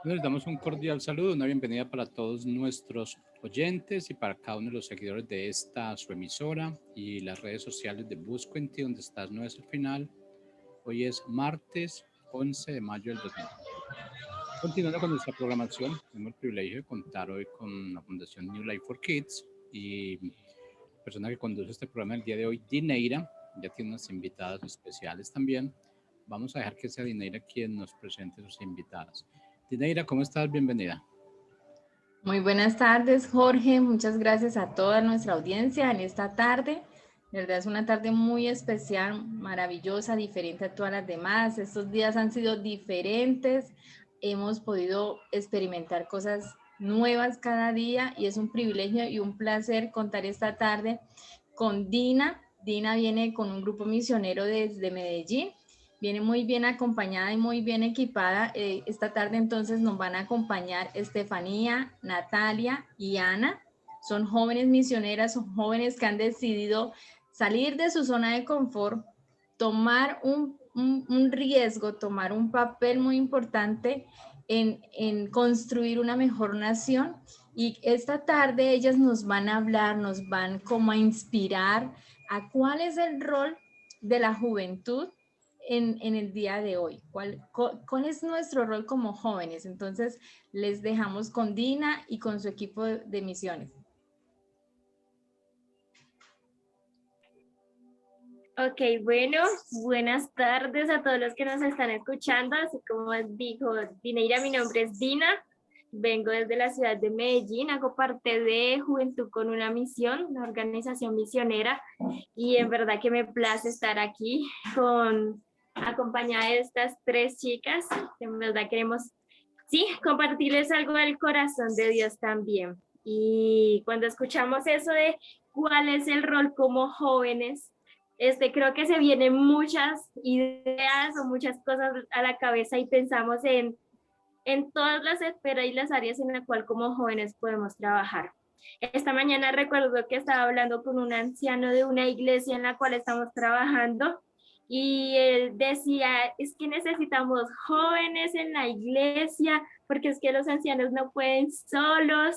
Les damos un cordial saludo, una bienvenida para todos nuestros oyentes y para cada uno de los seguidores de esta su emisora y las redes sociales de Buscuenti, donde estás no es el final. Hoy es martes 11 de mayo del 2020. Continuando con nuestra programación, tengo el privilegio de contar hoy con la Fundación New Life for Kids y la persona que conduce este programa el día de hoy, Dineira, ya tiene unas invitadas especiales también. Vamos a dejar que sea Dineira quien nos presente sus invitadas. Dineira, ¿cómo estás? Bienvenida. Muy buenas tardes, Jorge. Muchas gracias a toda nuestra audiencia en esta tarde. De verdad es una tarde muy especial, maravillosa, diferente a todas las demás. Estos días han sido diferentes. Hemos podido experimentar cosas nuevas cada día y es un privilegio y un placer contar esta tarde con Dina. Dina viene con un grupo misionero desde Medellín. Viene muy bien acompañada y muy bien equipada. Esta tarde entonces nos van a acompañar Estefanía, Natalia y Ana. Son jóvenes misioneras, son jóvenes que han decidido salir de su zona de confort, tomar un riesgo, tomar un papel muy importante en construir una mejor nación. Y esta tarde ellas nos van a hablar, nos van como a inspirar a cuál es el rol de la juventud en el día de hoy. ¿Cuál es nuestro rol como jóvenes? Entonces, les dejamos con Dina y con su equipo de misiones. Ok, bueno, buenas tardes a todos los que nos están escuchando. Así como dijo Dineira, mi nombre es Dina. Vengo desde la ciudad de Medellín, hago parte de Juventud con una Misión, una organización misionera, y en verdad que me place estar aquí acompañada de estas tres chicas. En verdad queremos, sí, compartirles algo del corazón de Dios también. Y cuando escuchamos eso de cuál es el rol como jóvenes, creo que se vienen muchas ideas o muchas cosas a la cabeza y pensamos en todas las esferas y las áreas en las cuales como jóvenes podemos trabajar. Esta mañana recuerdo que estaba hablando con un anciano de una iglesia en la cual estamos trabajando y él decía, es que necesitamos jóvenes en la iglesia porque es que los ancianos no pueden solos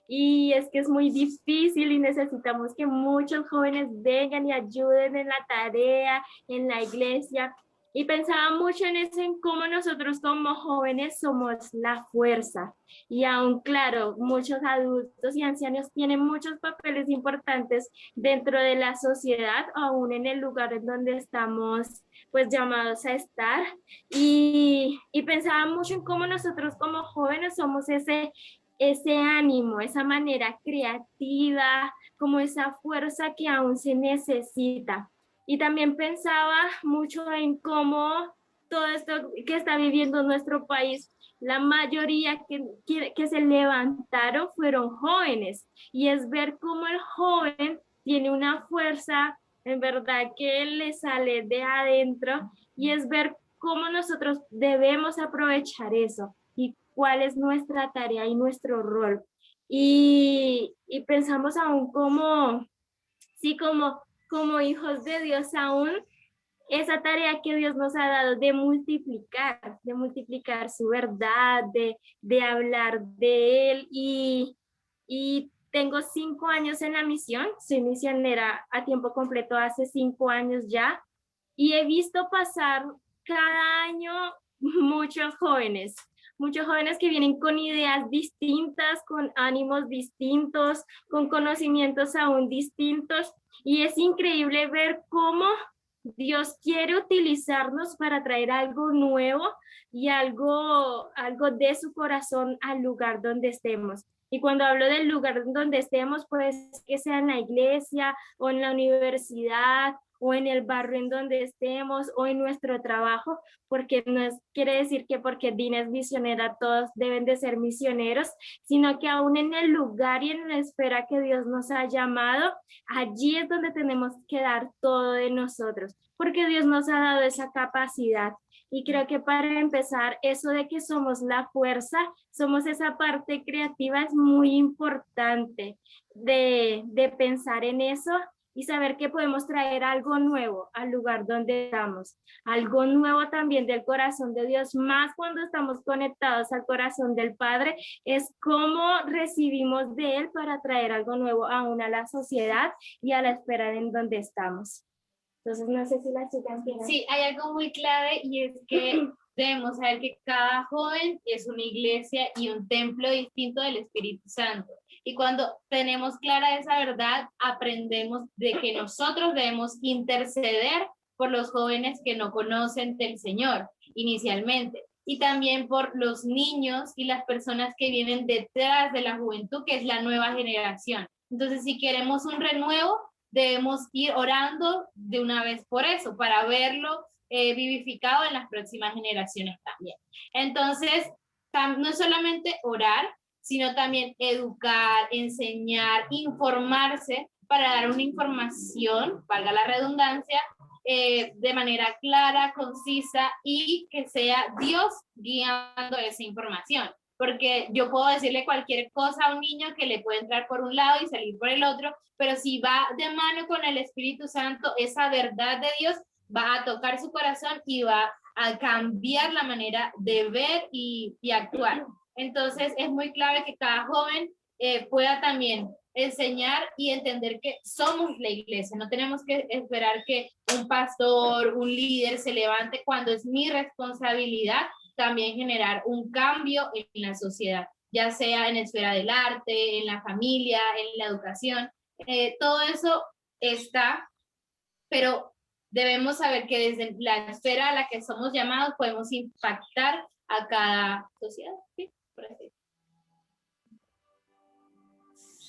y es que es muy difícil y necesitamos que muchos jóvenes vengan y ayuden en la tarea, en la iglesia. Y pensaba mucho en eso, en cómo nosotros como jóvenes somos la fuerza. Y aún, claro, muchos adultos y ancianos tienen muchos papeles importantes dentro de la sociedad, aún en el lugar en donde estamos pues llamados a estar. Y pensaba mucho en cómo nosotros como jóvenes somos ese ánimo, esa manera creativa, como esa fuerza que aún se necesita. Y también pensaba mucho en cómo todo esto que está viviendo nuestro país, la mayoría que se levantaron fueron jóvenes. Y es ver cómo el joven tiene una fuerza, en verdad, que le sale de adentro. Y es ver cómo nosotros debemos aprovechar eso y cuál es nuestra tarea y nuestro rol. Y pensamos aún como, sí, como hijos de Dios aún, esa tarea que Dios nos ha dado de multiplicar su verdad, de hablar de Él. Y tengo 5 años en la misión, soy misionera a tiempo completo hace 5 años ya, y he visto pasar cada año muchos jóvenes que vienen con ideas distintas, con ánimos distintos, con conocimientos aún distintos, y es increíble ver cómo Dios quiere utilizarnos para traer algo nuevo y algo de su corazón al lugar donde estemos. Y cuando hablo del lugar donde estemos, pues que sea en la iglesia o en la universidad o en el barrio en donde estemos o en nuestro trabajo, porque no quiere decir que porque Dina es misionera todos deben de ser misioneros, sino que aún en el lugar y en la esfera que Dios nos ha llamado, allí es donde tenemos que dar todo de nosotros, porque Dios nos ha dado esa capacidad. Y creo que para empezar, eso de que somos la fuerza, somos esa parte creativa, es muy importante de pensar en eso y saber que podemos traer algo nuevo al lugar donde estamos, algo nuevo también del corazón de Dios, más cuando estamos conectados al corazón del Padre, es cómo recibimos de Él para traer algo nuevo aún a la sociedad y a la esfera en donde estamos. Entonces, no sé si las chicas quieran. Sí, hay algo muy clave y es que debemos saber que cada joven es una iglesia y un templo distinto del Espíritu Santo. Y cuando tenemos clara esa verdad, aprendemos de que nosotros debemos interceder por los jóvenes que no conocen del Señor inicialmente. Y también por los niños y las personas que vienen detrás de la juventud, que es la nueva generación. Entonces, si queremos un renuevo, debemos ir orando de una vez por eso, para verlo vivificado en las próximas generaciones también. Entonces, no es solamente orar, sino también educar, enseñar, informarse para dar una información, valga la redundancia, de manera clara, concisa y que sea Dios guiando esa información. Porque yo puedo decirle cualquier cosa a un niño que le puede entrar por un lado y salir por el otro, pero si va de mano con el Espíritu Santo, esa verdad de Dios va a tocar su corazón y va a cambiar la manera de ver y actuar. Entonces es muy clave que cada joven pueda también enseñar y entender que somos la iglesia. No tenemos que esperar que un pastor, un líder se levante cuando es mi responsabilidad también generar un cambio en la sociedad, ya sea en la esfera del arte, en la familia, en la educación. Todo eso está, pero debemos saber que desde la esfera a la que somos llamados podemos impactar a cada sociedad. ¿Sí? Por así.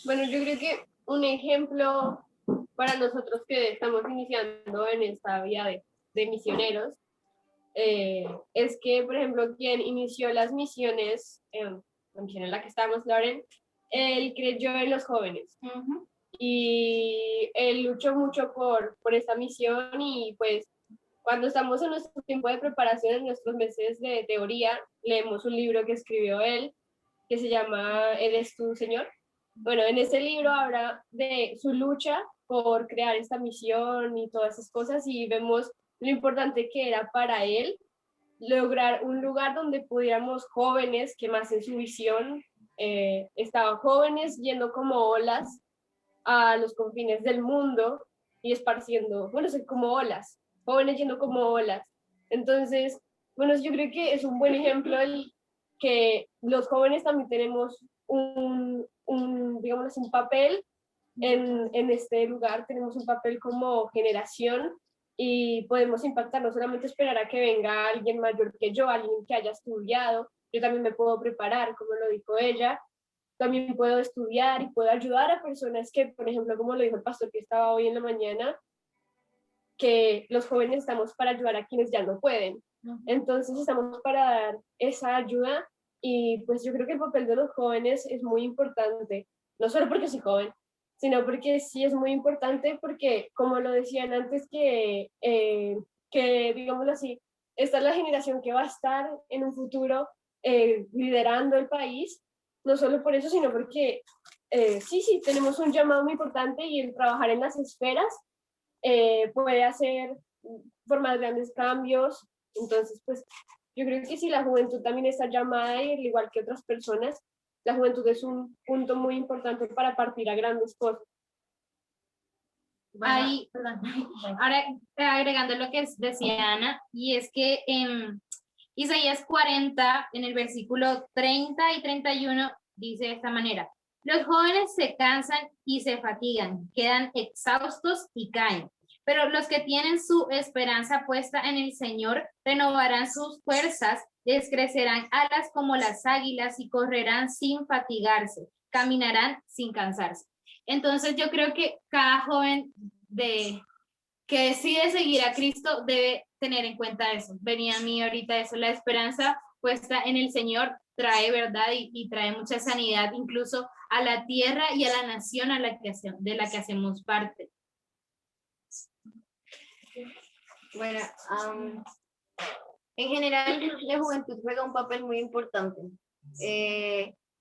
Bueno, yo creo que un ejemplo para nosotros que estamos iniciando en esta vía de misioneros es que, por ejemplo, quien inició las misiones, la misión en la que estamos, Lauren, él creyó en los jóvenes. Y él luchó mucho por esta misión y pues cuando estamos en nuestro tiempo de preparación, en nuestros meses de teoría, leemos un libro que escribió él que se llama ¿Eres tú, Señor? Bueno, en ese libro habla de su lucha por crear esta misión y todas esas cosas y vemos lo importante que era para él lograr un lugar donde pudiéramos jóvenes, que más en su visión estaban jóvenes yendo como olas a los confines del mundo y esparciendo, bueno, son como olas, jóvenes yendo como olas. Entonces, bueno, yo creo que es un buen ejemplo el que los jóvenes también tenemos digamos, un papel en este lugar, tenemos un papel como generación y podemos impactar, no solamente esperar a que venga alguien mayor que yo, alguien que haya estudiado, yo también me puedo preparar, como lo dijo ella, también puedo estudiar y puedo ayudar a personas que, por ejemplo, como lo dijo el pastor que estaba hoy en la mañana, que los jóvenes estamos para ayudar a quienes ya no pueden. Entonces estamos para dar esa ayuda y pues yo creo que el papel de los jóvenes es muy importante, no solo porque soy joven, sino porque sí es muy importante porque, como lo decían antes, que digámoslo así, esta es la generación que va a estar en un futuro liderando el país, no solo por eso, sino porque sí, tenemos un llamado muy importante y el trabajar en las esferas puede hacer formar grandes cambios. Entonces, pues yo creo que si la juventud también está llamada, y al igual que otras personas, la juventud es un punto muy importante para partir a grandes cosas. Bueno, ahí, perdón. Ahora agregando lo que decía Ana, y es que en Isaías 40, en el versículo 30 y 31, dice de esta manera: los jóvenes se cansan y se fatigan, quedan exhaustos y caen. Pero los que tienen su esperanza puesta en el Señor renovarán sus fuerzas, les crecerán alas como las águilas y correrán sin fatigarse, caminarán sin cansarse. Entonces yo creo que cada joven que decide seguir a Cristo debe tener en cuenta eso. Venía a mí ahorita eso, la esperanza puesta en el Señor trae verdad y trae mucha sanidad incluso a la tierra y a la nación de la que hacemos parte. Bueno, en general la juventud juega un papel muy importante.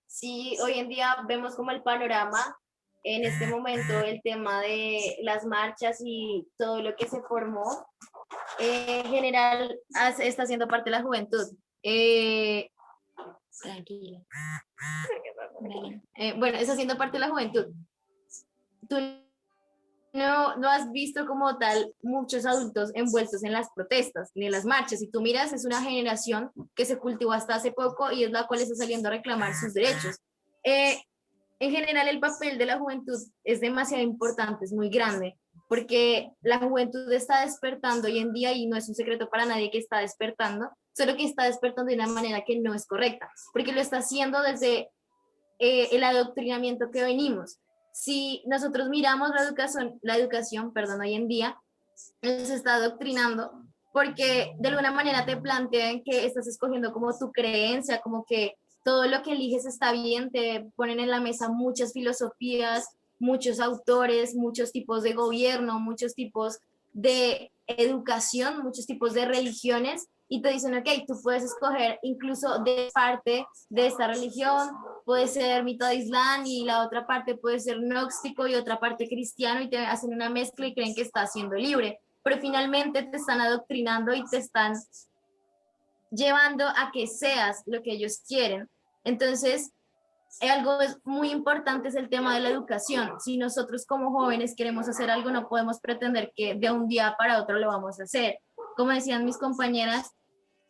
Sí, hoy en día vemos como el panorama en este momento el tema de las marchas y todo lo que se formó, en general está siendo parte de la juventud. Tranquila. Bueno, está siendo parte de la juventud. Tú no has visto como tal muchos adultos envueltos en las protestas ni en las marchas. Si tú miras, es una generación que se cultivó hasta hace poco y es la cual está saliendo a reclamar sus derechos. En general, el papel de la juventud es demasiado importante, es muy grande, porque la juventud está despertando hoy en día y no es un secreto para nadie que está despertando, solo que está despertando de una manera que no es correcta, porque lo está haciendo desde el adoctrinamiento que venimos. Si nosotros miramos la educación, hoy en día nos está adoctrinando porque de alguna manera te plantean que estás escogiendo como tu creencia, como que todo lo que eliges está bien, te ponen en la mesa muchas filosofías, muchos autores, muchos tipos de gobierno, muchos tipos de educación, muchos tipos de religiones, y te dicen, ok, tú puedes escoger incluso de parte de esta religión, puede ser mitad islam y la otra parte puede ser gnóstico y otra parte cristiano, y te hacen una mezcla y creen que estás siendo libre, pero finalmente te están adoctrinando y te están llevando a que seas lo que ellos quieren. Entonces, algo muy importante es el tema de la educación. Si nosotros como jóvenes queremos hacer algo, no podemos pretender que de un día para otro lo vamos a hacer. Como decían mis compañeras,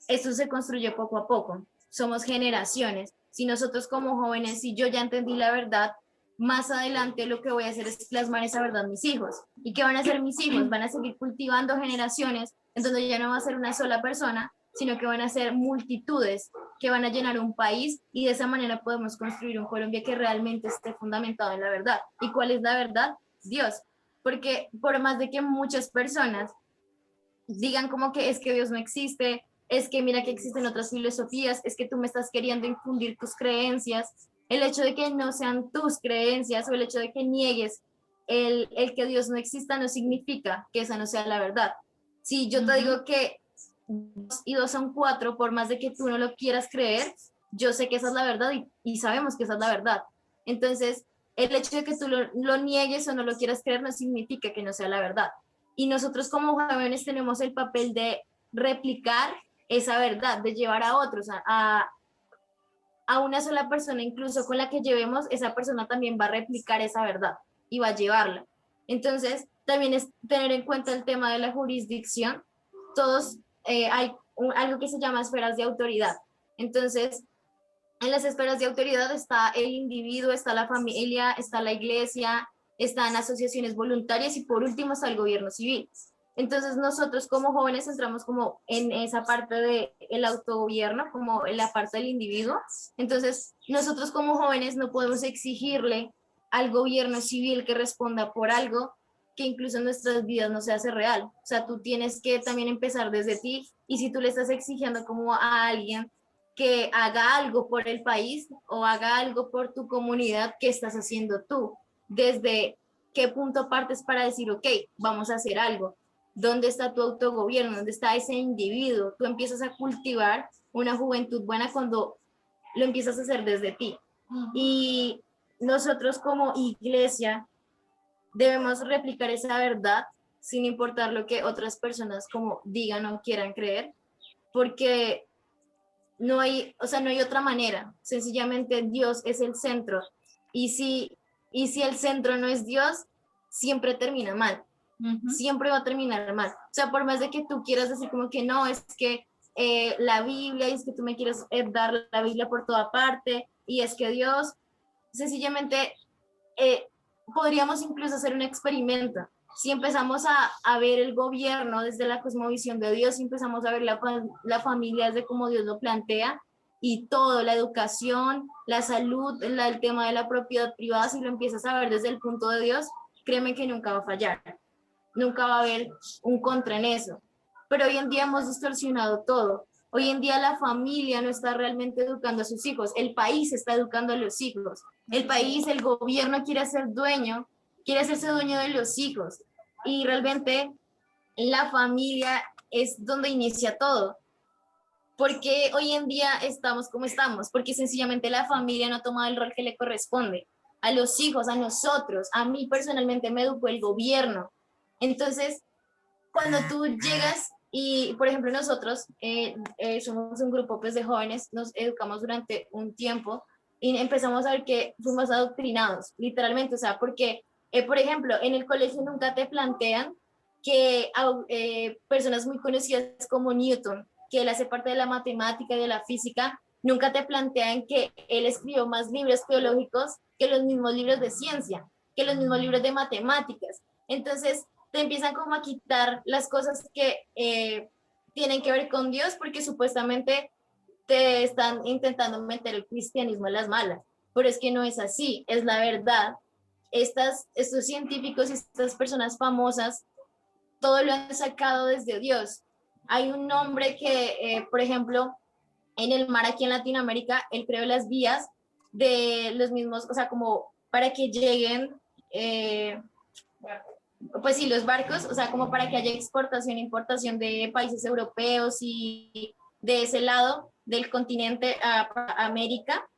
esto se construye poco a poco. Somos generaciones. Si nosotros como jóvenes, si yo ya entendí la verdad, más adelante lo que voy a hacer es plasmar esa verdad a mis hijos. ¿Y qué van a hacer mis hijos? Van a seguir cultivando generaciones en donde ya no va a ser una sola persona, sino que van a ser multitudes que van a llenar un país, y de esa manera podemos construir un Colombia que realmente esté fundamentado en la verdad. ¿Y cuál es la verdad? Dios. Porque por más de que muchas personas digan como que es que Dios no existe, es que mira que existen otras filosofías, es que tú me estás queriendo infundir tus creencias, el hecho de que no sean tus creencias o el hecho de que niegues el que Dios no exista no significa que esa no sea la verdad. Si yo te digo que 2 y 2 son 4, por más de que tú no lo quieras creer, yo sé que esa es la verdad y sabemos que esa es la verdad. Entonces, el hecho de que tú lo niegues o no lo quieras creer no significa que no sea la verdad. Y nosotros como jóvenes tenemos el papel de replicar esa verdad, de llevar a otros, a una sola persona, incluso con la que llevemos, esa persona también va a replicar esa verdad y va a llevarla. Entonces, también es tener en cuenta el tema de la jurisdicción. Todos hay algo que se llama esferas de autoridad. Entonces, en las esferas de autoridad está el individuo, está la familia, está la iglesia, están asociaciones voluntarias y por último está el gobierno civil. Entonces nosotros como jóvenes entramos como en esa parte del autogobierno, como en la parte del individuo. Entonces nosotros como jóvenes no podemos exigirle al gobierno civil que responda por algo que incluso en nuestras vidas no se hace real. O sea, tú tienes que también empezar desde ti, y si tú le estás exigiendo como a alguien que haga algo por el país o haga algo por tu comunidad, ¿qué estás haciendo tú? ¿Desde qué punto partes para decir, ok, vamos a hacer algo? ¿Dónde está tu autogobierno? ¿Dónde está ese individuo? Tú empiezas a cultivar una juventud buena cuando lo empiezas a hacer desde ti. Y nosotros como iglesia debemos replicar esa verdad sin importar lo que otras personas como digan o quieran creer, porque no hay otra manera. Sencillamente Dios es el centro, y si el centro no es Dios, siempre termina mal. Siempre va a terminar mal. O sea, por más de que tú quieras decir como que no, es que la Biblia, y es que tú me quieres dar la Biblia por toda parte, y es que Dios, sencillamente podríamos incluso hacer un experimento. Si empezamos a ver el gobierno desde la cosmovisión de Dios, si empezamos a ver la familia desde como Dios lo plantea, y todo, la educación, la salud, el tema de la propiedad privada, si lo empiezas a ver desde el punto de Dios, créeme que nunca va a fallar, nunca va a haber un contra en eso. Pero hoy en día hemos distorsionado todo. Hoy en día la familia no está realmente educando a sus hijos, el país está educando a los hijos. El país, el gobierno quiere hacerse dueño de los hijos, y realmente la familia es donde inicia todo. Porque hoy en día estamos como estamos, porque sencillamente la familia no ha tomado el rol que le corresponde. a los hijos, a nosotros. A mí personalmente me educó el gobierno. Entonces, cuando tú llegas y, por ejemplo, nosotros somos un grupo pues, de jóvenes, nos educamos durante un tiempo y empezamos a ver que fuimos adoctrinados, literalmente, o sea, porque, por ejemplo, en el colegio nunca te plantean que personas muy conocidas como Newton, que él hace parte de la matemática y de la física, nunca te plantean que él escribió más libros teológicos que los mismos libros de ciencia, que los mismos libros de matemáticas. Entonces, te empiezan como a quitar las cosas que tienen que ver con Dios, porque supuestamente te están intentando meter el cristianismo en las malas, pero es que no es así, es la verdad. Estos científicos y estas personas famosas, todo lo han sacado desde Dios. Hay un hombre que, por ejemplo, en el mar aquí en Latinoamérica, él creó las vías de los mismos, o sea, como para que lleguen, pues sí, los barcos, o sea, como para que haya exportación e importación de países europeos y de ese lado del continente a América.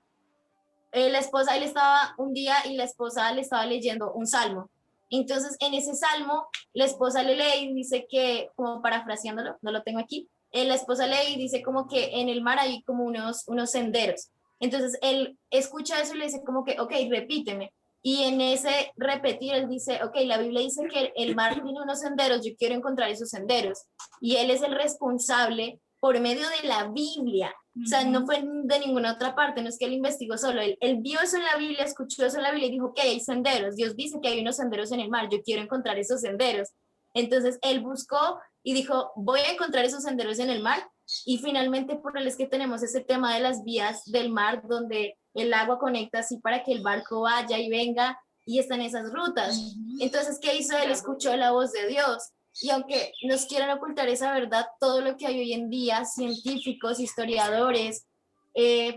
La esposa, él estaba un día y la esposa le estaba leyendo un salmo. Entonces, en ese salmo, la esposa le lee y dice que, como parafraseándolo, no lo tengo aquí, la esposa lee y dice como que en el mar hay como unos senderos. Entonces, él escucha eso y le dice como que, ok, repíteme. Y en ese repetir, él dice, ok, la Biblia dice que el mar tiene unos senderos, yo quiero encontrar esos senderos. Y él es el responsable por medio de la Biblia. O sea, no fue de ninguna otra parte, no es que él investigó solo, él vio eso en la Biblia, escuchó eso en la Biblia y dijo que hay senderos, Dios dice que hay unos senderos en el mar, yo quiero encontrar esos senderos. Entonces él buscó y dijo, voy a encontrar esos senderos en el mar, y finalmente por él es que tenemos ese tema de las vías del mar, donde el agua conecta así para que el barco vaya y venga, y están esas rutas. Entonces, ¿qué hizo él? Escuchó la voz de Dios. Y aunque nos quieran ocultar esa verdad, todo lo que hay hoy en día, científicos, historiadores,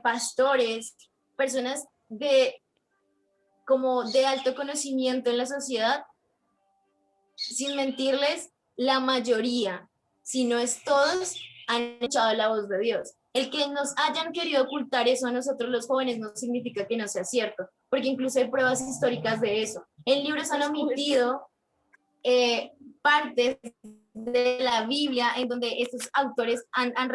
pastores, personas como de alto conocimiento en la sociedad, sin mentirles, la mayoría, si no es todos, han escuchado la voz de Dios. El que nos hayan querido ocultar eso a nosotros los jóvenes no significa que no sea cierto, porque incluso hay pruebas históricas de eso. En libros han omitido partes de la Biblia en donde estos autores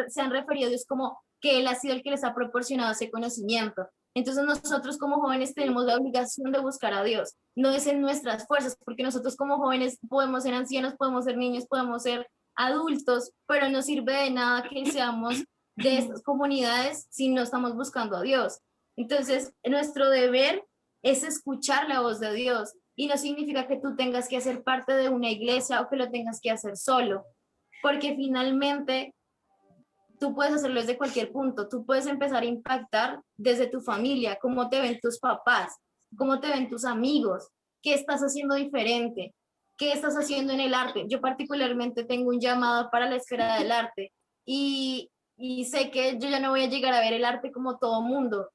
se han referido a Dios como que Él ha sido el que les ha proporcionado ese conocimiento. Entonces nosotros como jóvenes tenemos la obligación de buscar a Dios. No es en nuestras fuerzas, porque nosotros como jóvenes podemos ser ancianos, podemos ser niños, podemos ser adultos, pero no sirve de nada que seamos de estas comunidades si no estamos buscando a Dios. Entonces nuestro deber es escuchar la voz de Dios. Y no significa que tú tengas que hacer parte de una iglesia o que lo tengas que hacer solo, porque finalmente tú puedes hacerlo desde cualquier punto. Tú puedes empezar a impactar desde tu familia, cómo te ven tus papás, cómo te ven tus amigos, qué estás haciendo diferente, qué estás haciendo en el arte. Yo particularmente tengo un llamado para la esfera del arte y sé que yo ya no voy a llegar a ver el arte como todo mundo.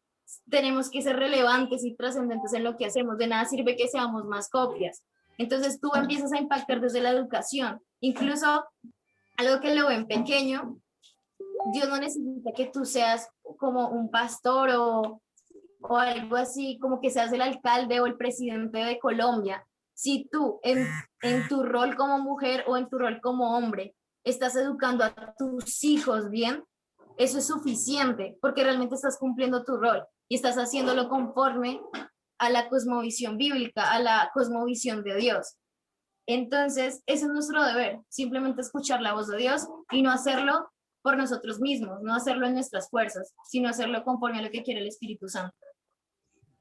Tenemos que ser relevantes y trascendentes en lo que hacemos. De nada sirve que seamos más copias. Entonces tú empiezas a impactar desde la educación. Incluso algo que lo ven pequeño, Dios no necesita que tú seas como un pastor o algo así, como que seas el alcalde o el presidente de Colombia. Si tú en tu rol como mujer o en tu rol como hombre estás educando a tus hijos bien, eso es suficiente porque realmente estás cumpliendo tu rol y estás haciéndolo conforme a la cosmovisión bíblica, a la cosmovisión de Dios. Entonces, ese es nuestro deber, simplemente escuchar la voz de Dios y no hacerlo por nosotros mismos, no hacerlo en nuestras fuerzas, sino hacerlo conforme a lo que quiere el Espíritu Santo.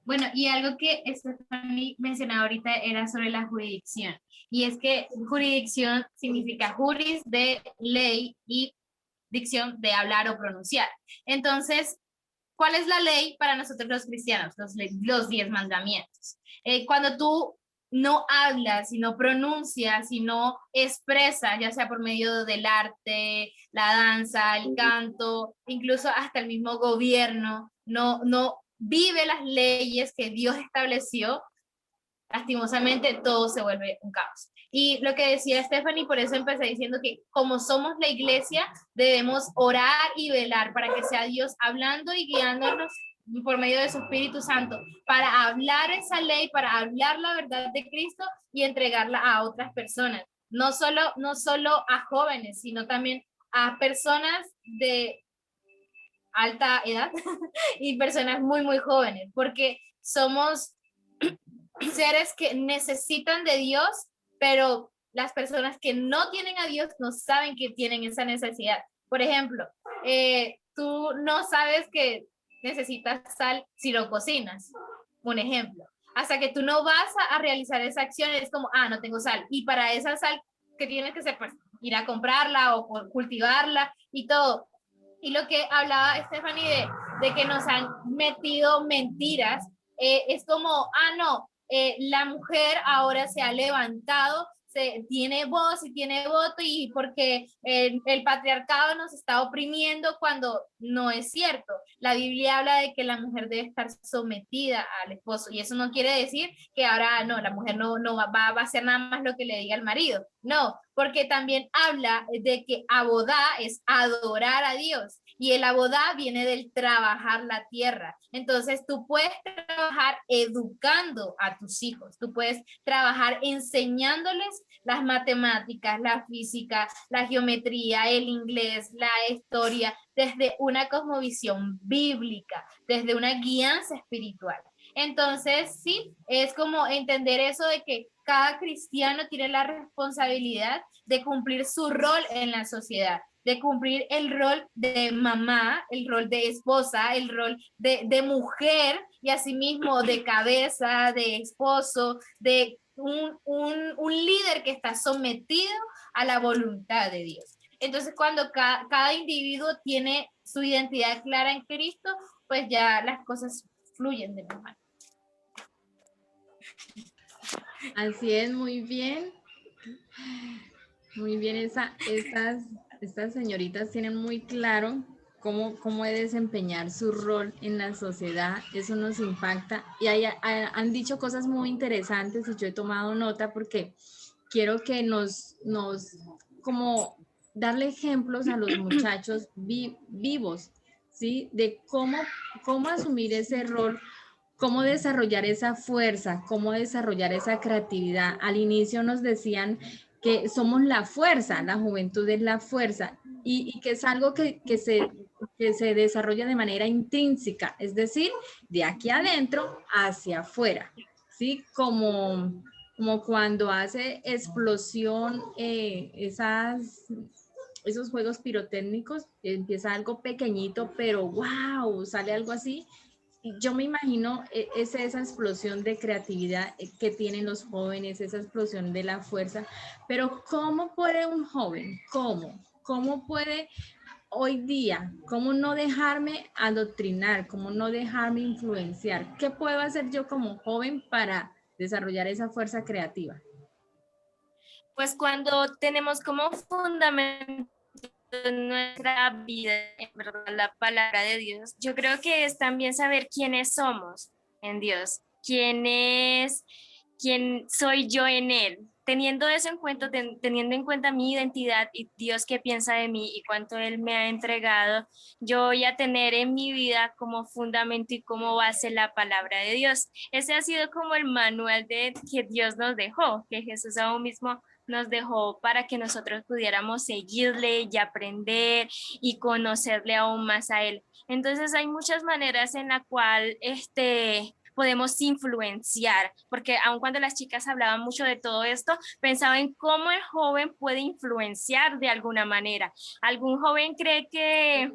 Bueno, y algo que Stephanie mencionaba ahorita era sobre la jurisdicción. Y es que jurisdicción significa juris de ley y dicción de hablar o pronunciar. Entonces, ¿cuál es la ley para nosotros los cristianos? Los 10 mandamientos. Cuando tú no hablas, si no pronuncias, si no expresas, ya sea por medio del arte, la danza, el canto, incluso hasta el mismo gobierno, no vive las leyes que Dios estableció, lastimosamente todo se vuelve un caos. Y lo que decía Stephanie, por eso empecé diciendo que como somos la iglesia, debemos orar y velar para que sea Dios hablando y guiándonos por medio de su Espíritu Santo, para hablar esa ley, para hablar la verdad de Cristo y entregarla a otras personas. No solo a jóvenes, sino también a personas de alta edad y personas muy, muy jóvenes, porque somos seres que necesitan de Dios, pero las personas que no tienen a Dios no saben que tienen esa necesidad. Por ejemplo, tú no sabes que necesitas sal si no cocinas, un ejemplo. Hasta que tú no vas a realizar esa acción, es como, no tengo sal. Y para esa sal, ¿qué tienes que hacer? Pues ir a comprarla o cultivarla y todo. Y lo que hablaba Stephanie de que nos han metido mentiras, es como, no, la mujer ahora se ha levantado, tiene voz y tiene voto y porque el patriarcado nos está oprimiendo cuando no es cierto. La Biblia habla de que la mujer debe estar sometida al esposo y eso no quiere decir que ahora no, la mujer no va a hacer nada más lo que le diga el marido. No, porque también habla de que abodá es adorar a Dios y el abodá viene del trabajar la tierra. Entonces tú puedes trabajar educando a tus hijos, tú puedes trabajar enseñándoles las matemáticas, la física, la geometría, el inglés, la historia, desde una cosmovisión bíblica, desde una guianza espiritual. Entonces, sí, es como entender eso de que cada cristiano tiene la responsabilidad de cumplir su rol en la sociedad, de cumplir el rol de mamá, el rol de esposa, el rol de mujer y asimismo de cabeza, de esposo, de un líder que está sometido a la voluntad de Dios. Entonces, cuando cada individuo tiene su identidad clara en Cristo, pues ya las cosas fluyen de mejor manera. Así es, muy bien. Muy bien, estas señoritas tienen muy claro cómo debe desempeñar su rol en la sociedad. Eso nos impacta. Y han dicho cosas muy interesantes y yo he tomado nota porque quiero que nos como darle ejemplos a los muchachos vivos, ¿sí? De cómo asumir ese rol, cómo desarrollar esa fuerza, cómo desarrollar esa creatividad. Al inicio nos decían que somos la fuerza, la juventud es la fuerza y que es algo que se desarrolla de manera intrínseca, es decir, de aquí adentro hacia afuera, ¿sí? Como cuando hace explosión esos juegos pirotécnicos, empieza algo pequeñito, pero wow, sale algo así. Yo me imagino esa explosión de creatividad que tienen los jóvenes, esa explosión de la fuerza, pero ¿cómo puede un joven, cómo puede hoy día, cómo no dejarme adoctrinar, cómo no dejarme influenciar? ¿Qué puedo hacer yo como joven para desarrollar esa fuerza creativa? Pues cuando tenemos como fundamento en nuestra vida, en verdad, la palabra de Dios, yo creo que es también saber quiénes somos en Dios, quién soy yo en Él. Teniendo eso en cuenta, teniendo en cuenta mi identidad y Dios qué piensa de mí y cuánto Él me ha entregado, yo voy a tener en mi vida como fundamento y como base la palabra de Dios. Ese ha sido como el manual que Dios nos dejó, que Jesús aún mismo nos dejó para que nosotros pudiéramos seguirle y aprender y conocerle aún más a Él. Entonces hay muchas maneras en la cual podemos influenciar, porque aun cuando las chicas hablaban mucho de todo esto, pensaba en cómo el joven puede influenciar de alguna manera. ¿Algún joven cree que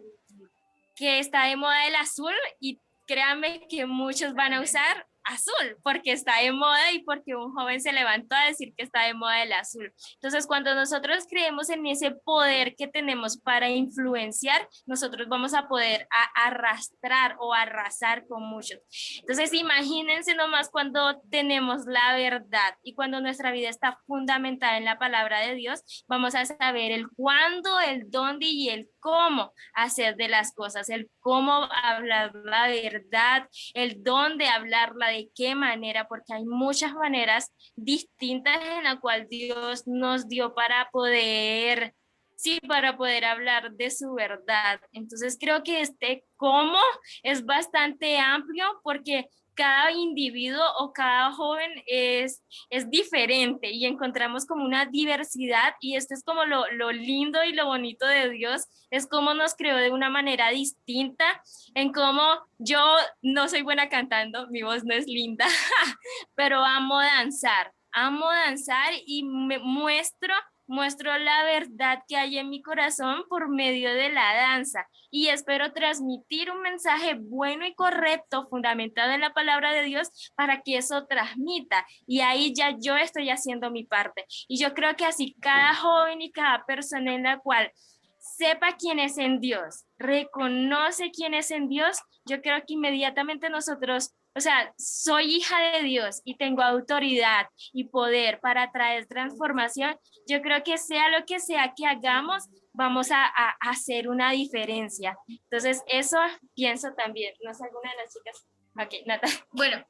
está de moda el azul? Y créanme que muchos van a usar azul porque está de moda y porque un joven se levantó a decir que está de moda el azul. Entonces, cuando nosotros creemos en ese poder que tenemos para influenciar, nosotros vamos a poder arrastrar o arrasar con muchos. Entonces, imagínense nomás cuando tenemos la verdad y cuando nuestra vida está fundamentada en la palabra de Dios, vamos a saber el cuándo, el dónde y el cómo hacer de las cosas, el cómo hablar la verdad, el dónde hablarla, de qué manera, porque hay muchas maneras distintas en la cual Dios nos dio para poder sí, para poder hablar de su verdad. Entonces creo que este cómo es bastante amplio porque cada individuo o cada joven es diferente y encontramos como una diversidad y esto es como lo lindo y lo bonito de Dios, es como nos creó de una manera distinta, en cómo yo no soy buena cantando, mi voz no es linda, pero amo danzar y me muestro la verdad que hay en mi corazón por medio de la danza y espero transmitir un mensaje bueno y correcto fundamentado en la palabra de Dios para que eso transmita y ahí ya yo estoy haciendo mi parte y yo creo que así cada joven y cada persona en la cual sepa quién es en Dios, reconoce quién es en Dios, yo creo que inmediatamente nosotros, o sea, soy hija de Dios y tengo autoridad y poder para traer transformación, yo creo que sea lo que sea que hagamos, vamos a hacer una diferencia. Entonces, eso pienso también. No sé, alguna de las chicas. Ok, Nata. Bueno,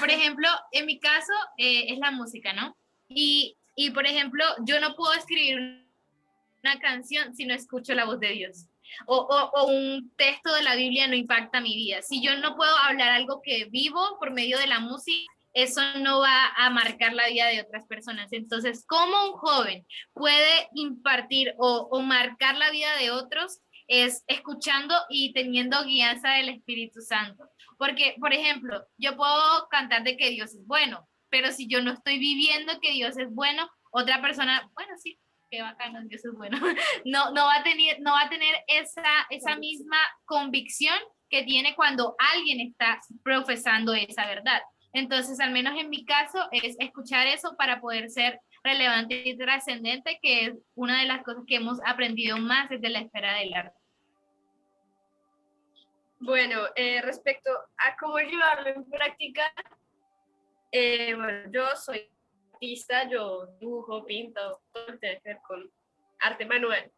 por ejemplo, en mi caso es la música, ¿no? Y, por ejemplo, yo no puedo escribir una canción si no escucho la voz de Dios. O un texto de la Biblia no impacta mi vida. Si yo no puedo hablar algo que vivo por medio de la música, eso no va a marcar la vida de otras personas. Entonces, ¿cómo un joven puede impartir o marcar la vida de otros? Es escuchando y teniendo guianza del Espíritu Santo. Porque, por ejemplo, yo puedo cantar de que Dios es bueno, pero si yo no estoy viviendo que Dios es bueno, otra persona, bueno, sí, qué bacano, Dios es bueno, no va a tener esa misma convicción que tiene cuando alguien está profesando esa verdad. Entonces, al menos en mi caso, es escuchar eso para poder ser relevante y trascendente, que es una de las cosas que hemos aprendido más desde la esfera del arte. Bueno, respecto a cómo llevarlo en práctica, bueno, yo soy artista, yo dibujo, pinto, todo lo que tiene que ver con arte manual.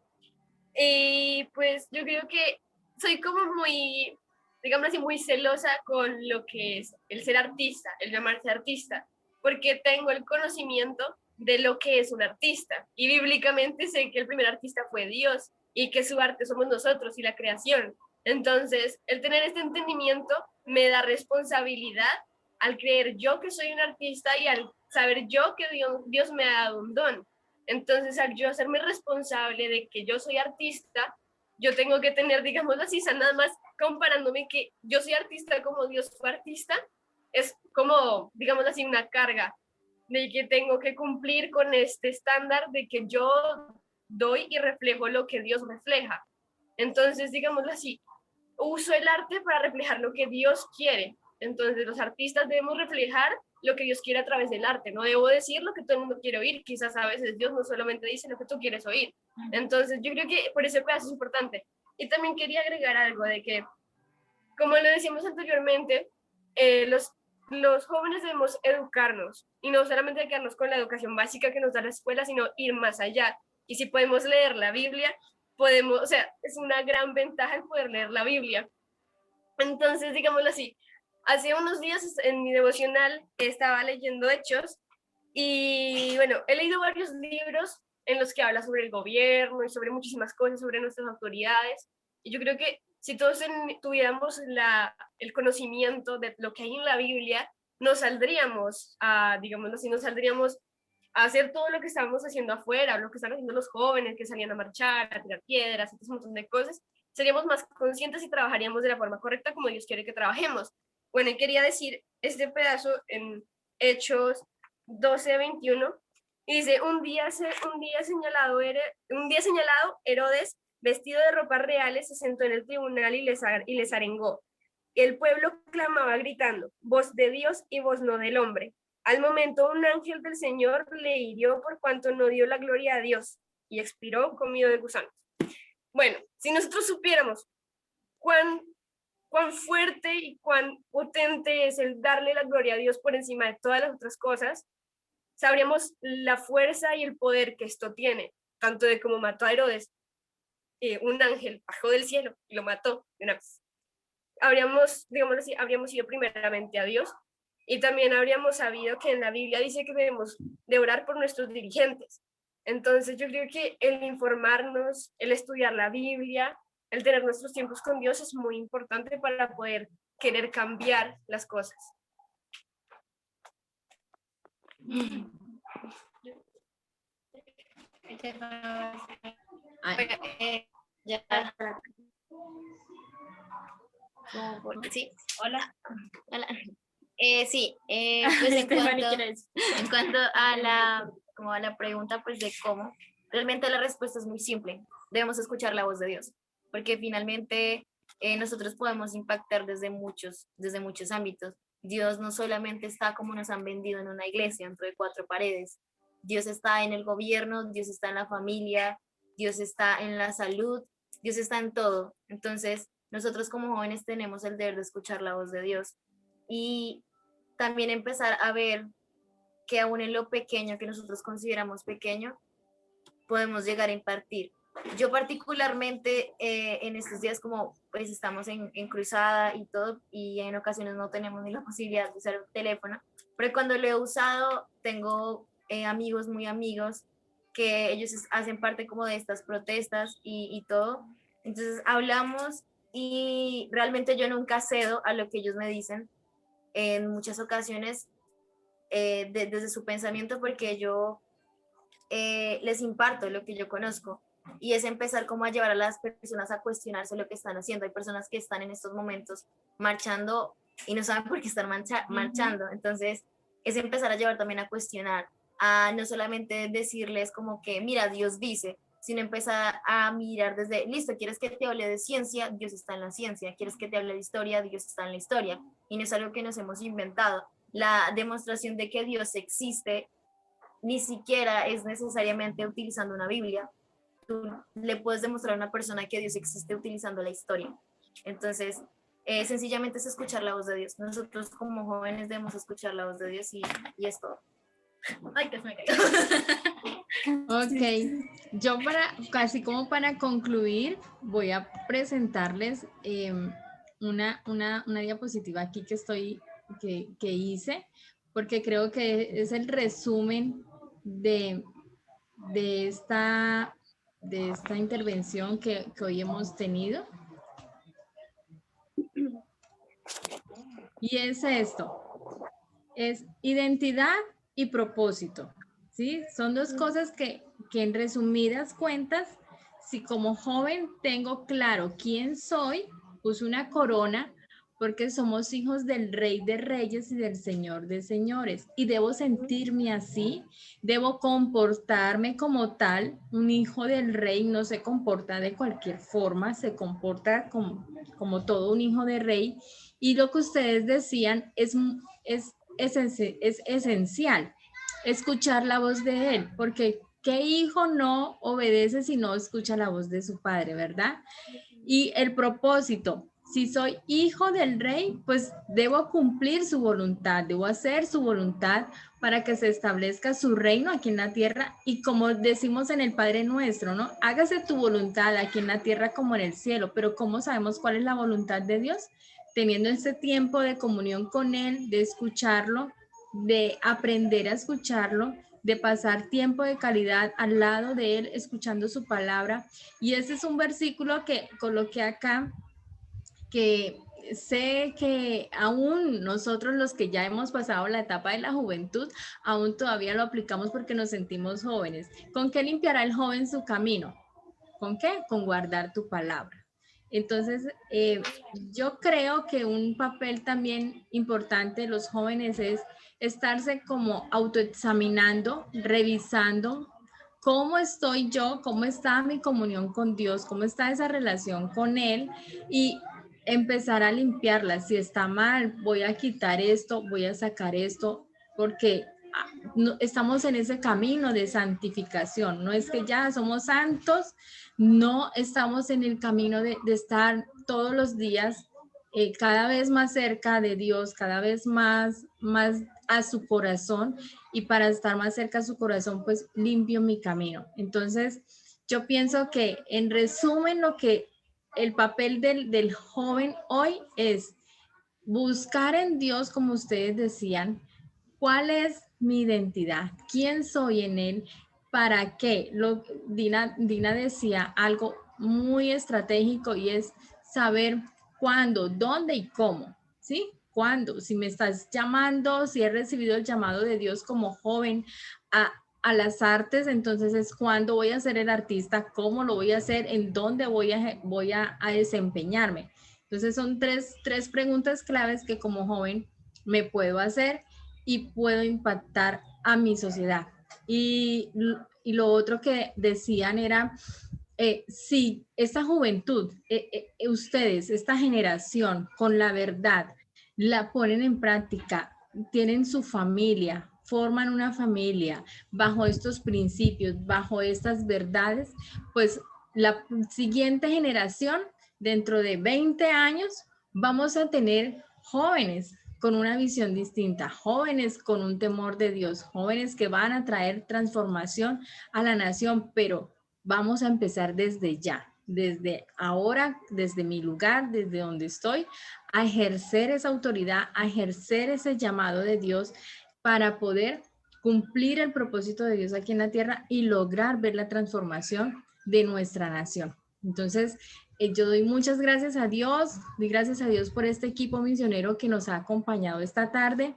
Y pues yo creo que soy como muy, digamos así, muy celosa con lo que es el ser artista, el llamarse artista, porque tengo el conocimiento de lo que es un artista. Y bíblicamente sé que el primer artista fue Dios y que su arte somos nosotros y la creación. Entonces, el tener este entendimiento me da responsabilidad al creer yo que soy un artista y al saber yo que Dios me ha dado un don. Entonces, al yo hacerme responsable de que yo soy artista, yo tengo que tener, digamos así, nada más comparándome que yo soy artista como Dios fue artista, es como, digamos así, una carga de que tengo que cumplir con este estándar de que yo doy y reflejo lo que Dios refleja. Entonces, digámoslo así, uso el arte para reflejar lo que Dios quiere. Entonces, los artistas debemos reflejar lo que Dios quiere a través del arte. No debo decir lo que todo el mundo quiere oír. Quizás a veces Dios no solamente dice lo que tú quieres oír. Entonces, yo creo que por ese pedazo es importante. Y también quería agregar algo de que, como lo decíamos anteriormente, los jóvenes debemos educarnos y no solamente quedarnos con la educación básica que nos da la escuela, sino ir más allá. Y si podemos leer la Biblia, podemos, o sea, es una gran ventaja el poder leer la Biblia. Entonces, digámoslo así, hace unos días en mi devocional estaba leyendo Hechos y bueno, he leído varios libros en los que habla sobre el gobierno y sobre muchísimas cosas, sobre nuestras autoridades. Y yo creo que si todos tuviéramos el conocimiento de lo que hay en la Biblia, nos saldríamos, digámoslo así, nos saldríamos a hacer todo lo que estábamos haciendo afuera, lo que están haciendo los jóvenes que salían a marchar, a tirar piedras, un montón de cosas. Seríamos más conscientes y trabajaríamos de la forma correcta como Dios quiere que trabajemos. Bueno, y quería decir este pedazo en Hechos 12:21, y dice, un día señalado, Herodes, vestido de ropas reales, se sentó en el tribunal y les arengó. El pueblo clamaba gritando, voz de Dios y voz no del hombre. Al momento un ángel del Señor le hirió por cuanto no dio la gloria a Dios y expiró comido de gusanos. Bueno, si nosotros supiéramos cuán fuerte y cuán potente es el darle la gloria a Dios por encima de todas las otras cosas, sabríamos la fuerza y el poder que esto tiene, tanto de como mató a Herodes, un ángel bajó del cielo y lo mató de una vez. Digámoslo así, habríamos ido primeramente a Dios y también habríamos sabido que en la Biblia dice que debemos de orar por nuestros dirigentes. Entonces yo creo que el informarnos, el estudiar la Biblia, el tener nuestros tiempos con Dios es muy importante para poder querer cambiar las cosas. Ya. Sí, hola. Hola. Sí, pues en cuanto a la pregunta pues de cómo, realmente la respuesta es muy simple. Debemos escuchar la voz de Dios, porque finalmente nosotros podemos impactar desde muchos ámbitos. Dios no solamente está como nos han vendido en una iglesia, dentro de 4 paredes. Dios está en el gobierno, Dios está en la familia, Dios está en la salud, Dios está en todo. Entonces, nosotros como jóvenes tenemos el deber de escuchar la voz de Dios y también empezar a ver que aún en lo pequeño que nosotros consideramos pequeño, podemos llegar a impartir. Yo particularmente en estos días como pues estamos en cruzada y todo, y en ocasiones no tenemos ni la posibilidad de usar el teléfono, pero cuando lo he usado tengo amigos, muy amigos, que ellos hacen parte como de estas protestas y todo. Entonces hablamos y realmente yo nunca cedo a lo que ellos me dicen en muchas ocasiones desde su pensamiento, porque yo les imparto lo que yo conozco, y es empezar como a llevar a las personas a cuestionarse lo que están haciendo. Hay personas que están en estos momentos marchando y no saben por qué están marchando, entonces es empezar a llevar también a cuestionar, a no solamente decirles como que mira, Dios dice, sino empezar a mirar desde, listo, ¿quieres que te hable de ciencia? Dios está en la ciencia. ¿Quieres que te hable de historia? Dios está en la historia, y no es algo que nos hemos inventado. La demostración de que Dios existe ni siquiera es necesariamente utilizando una Biblia. Tú le puedes demostrar a una persona que Dios existe utilizando la historia. Entonces, sencillamente es escuchar la voz de Dios. Nosotros como jóvenes debemos escuchar la voz de Dios y es todo. Ay, que se me cayó. Ok, yo casi como para concluir, voy a presentarles una diapositiva aquí que hice, porque creo que es el resumen de esta intervención que hoy hemos tenido. Y es esto, es identidad y propósito, ¿sí? Son 2 cosas que en resumidas cuentas, si como joven tengo claro quién soy, puse una corona, porque somos hijos del Rey de Reyes y del Señor de Señores, y debo sentirme así, debo comportarme como tal. Un hijo del Rey no se comporta de cualquier forma, se comporta como todo un hijo de Rey, y lo que ustedes decían es esencial, escuchar la voz de Él, porque ¿qué hijo no obedece si no escucha la voz de su padre, verdad? Y el propósito, si soy hijo del Rey, pues debo cumplir su voluntad, debo hacer su voluntad para que se establezca su reino aquí en la tierra, y como decimos en el Padre Nuestro, ¿no? Hágase tu voluntad aquí en la tierra como en el cielo. Pero ¿cómo sabemos cuál es la voluntad de Dios? Teniendo ese tiempo de comunión con Él, de escucharlo, de aprender a escucharlo, de pasar tiempo de calidad al lado de Él, escuchando su palabra. Y ese es un versículo que coloqué acá, que sé que aún nosotros, los que ya hemos pasado la etapa de la juventud, aún todavía lo aplicamos porque nos sentimos jóvenes. ¿Con qué limpiará el joven su camino? ¿Con qué? Con guardar tu palabra. Entonces, yo creo que un papel también importante de los jóvenes es estarse como autoexaminando, revisando cómo estoy yo, cómo está mi comunión con Dios, cómo está esa relación con Él, y empezar a limpiarla. Si está mal, voy a quitar esto, voy a sacar esto, porque no, estamos en ese camino de santificación. No es que ya somos santos, no, estamos en el camino de estar todos los días cada vez más cerca de Dios, cada vez más a su corazón, y para estar más cerca a su corazón, pues limpio mi camino. Entonces, yo pienso que en resumen, lo que el papel del joven hoy es buscar en Dios, como ustedes decían, cuál es mi identidad, quién soy en Él, ¿para qué? Dina decía algo muy estratégico y es saber cuándo, dónde y cómo, ¿sí? ¿Cuándo? Si me estás llamando, si he recibido el llamado de Dios como joven a las artes, entonces es cuándo voy a ser el artista, cómo lo voy a hacer, en dónde voy a desempeñarme. Entonces son tres preguntas claves que como joven me puedo hacer y puedo impactar a mi sociedad. Y lo otro que decían era, si esta juventud, ustedes, esta generación, con la verdad, la ponen en práctica, tienen su familia, forman una familia bajo estos principios, bajo estas verdades, pues la siguiente generación, dentro de 20 años, vamos a tener jóvenes con una visión distinta, jóvenes con un temor de Dios, jóvenes que van a traer transformación a la nación, pero vamos a empezar desde ya, desde ahora, desde mi lugar, desde donde estoy, a ejercer esa autoridad, a ejercer ese llamado de Dios para poder cumplir el propósito de Dios aquí en la tierra y lograr ver la transformación de nuestra nación. Entonces, yo doy muchas gracias a Dios, doy gracias a Dios por este equipo misionero que nos ha acompañado esta tarde.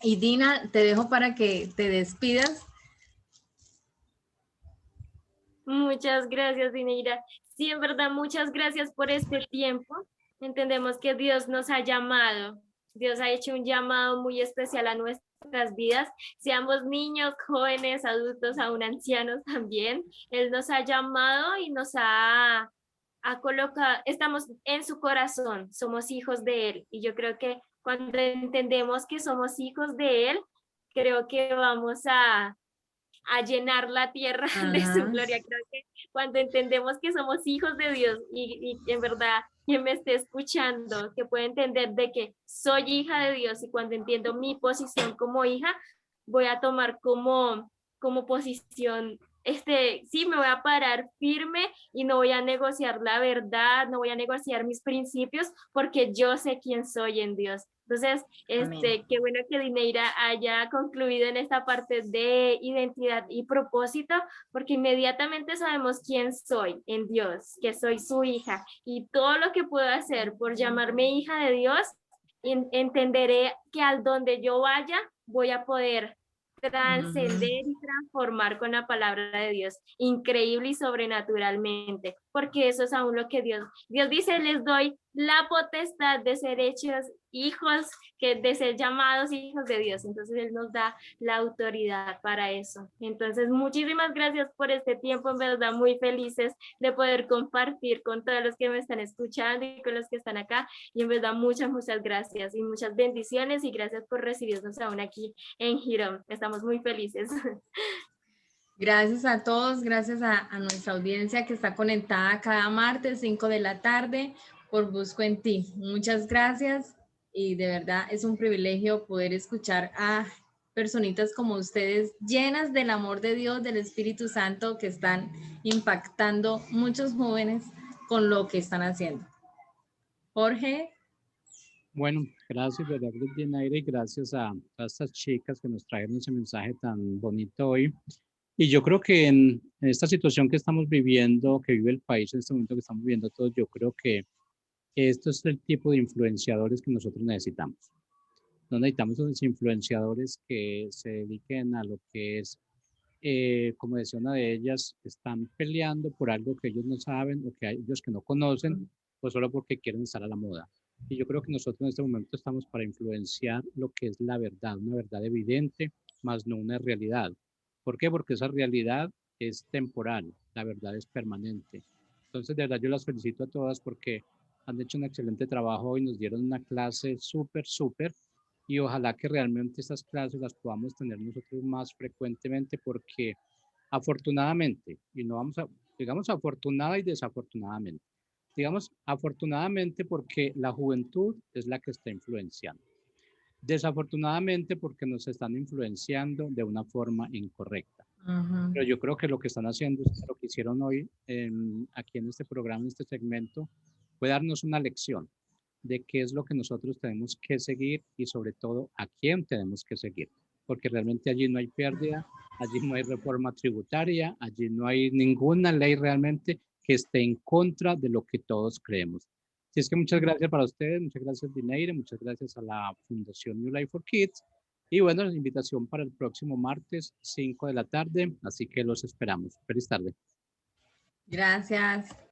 Y Dina, te dejo para que te despidas. Muchas gracias, Dineira. Sí, en verdad, muchas gracias por este tiempo. Entendemos que Dios nos ha llamado. Dios ha hecho un llamado muy especial a nuestras vidas, seamos niños, jóvenes, adultos, aún ancianos también. Él nos ha llamado y nos ha colocado, estamos en su corazón, somos hijos de Él. Y yo creo que cuando entendemos que somos hijos de Él, creo que vamos a llenar la tierra de su gloria. Creo que cuando entendemos que somos hijos de Dios y en verdad quien me esté escuchando, que puede entender de que soy hija de Dios y cuando entiendo mi posición como hija, voy a tomar como posición, sí, me voy a parar firme y no voy a negociar la verdad, no voy a negociar mis principios porque yo sé quién soy en Dios. Entonces, qué bueno que Dineira haya concluido en esta parte de identidad y propósito, porque inmediatamente sabemos quién soy en Dios, que soy su hija, y todo lo que puedo hacer por llamarme hija de Dios, entenderé que al donde yo vaya voy a poder trascender y transformar con la palabra de Dios, increíble y sobrenaturalmente, porque eso es aún lo que Dios dice, les doy la potestad de ser hechos hijos, de ser llamados hijos de Dios. Entonces Él nos da la autoridad para eso. Entonces, muchísimas gracias por este tiempo, en verdad muy felices de poder compartir con todos los que me están escuchando y con los que están acá, y en verdad muchas gracias y muchas bendiciones y gracias por recibirnos aún aquí en Girón. Estamos muy felices. Gracias a todos, gracias a nuestra audiencia que está conectada cada martes 5 de la tarde por Busco en Ti. Muchas gracias y de verdad es un privilegio poder escuchar a personitas como ustedes llenas del amor de Dios, del Espíritu Santo, que están impactando muchos jóvenes con lo que están haciendo. Jorge. Bueno, gracias, ¿verdad, Dinaira? Y gracias a estas chicas que nos trajeron ese mensaje tan bonito hoy. Y yo creo que en esta situación que estamos viviendo, que vive el país en este momento que estamos viviendo todos, yo creo que esto es el tipo de influenciadores que nosotros necesitamos. No necesitamos unos influenciadores que se dediquen a lo que es, como decía una de ellas, están peleando por algo que ellos no saben o que hay ellos que no conocen, pues solo porque quieren estar a la moda. Y yo creo que nosotros en este momento estamos para influenciar lo que es la verdad, una verdad evidente, más no una realidad. ¿Por qué? Porque esa realidad es temporal, la verdad es permanente. Entonces, de verdad, yo las felicito a todas porque han hecho un excelente trabajo y nos dieron una clase súper, y ojalá que realmente estas clases las podamos tener nosotros más frecuentemente porque afortunadamente, y no vamos a, digamos afortunada y desafortunadamente, digamos afortunadamente porque la juventud es la que está influenciando. Desafortunadamente porque nos están influenciando de una forma incorrecta. Pero yo creo que lo que están haciendo, lo que hicieron hoy aquí en este programa, en este segmento, fue darnos una lección de qué es lo que nosotros tenemos que seguir y sobre todo a quién tenemos que seguir, porque realmente allí no hay pérdida, allí no hay reforma tributaria, allí no hay ninguna ley realmente que esté en contra de lo que todos creemos. Así es que muchas gracias para ustedes, muchas gracias Dineire, muchas gracias a la Fundación New Life for Kids. Y bueno, la invitación para el próximo martes, 5 de la tarde, así que los esperamos. Feliz tarde. Gracias.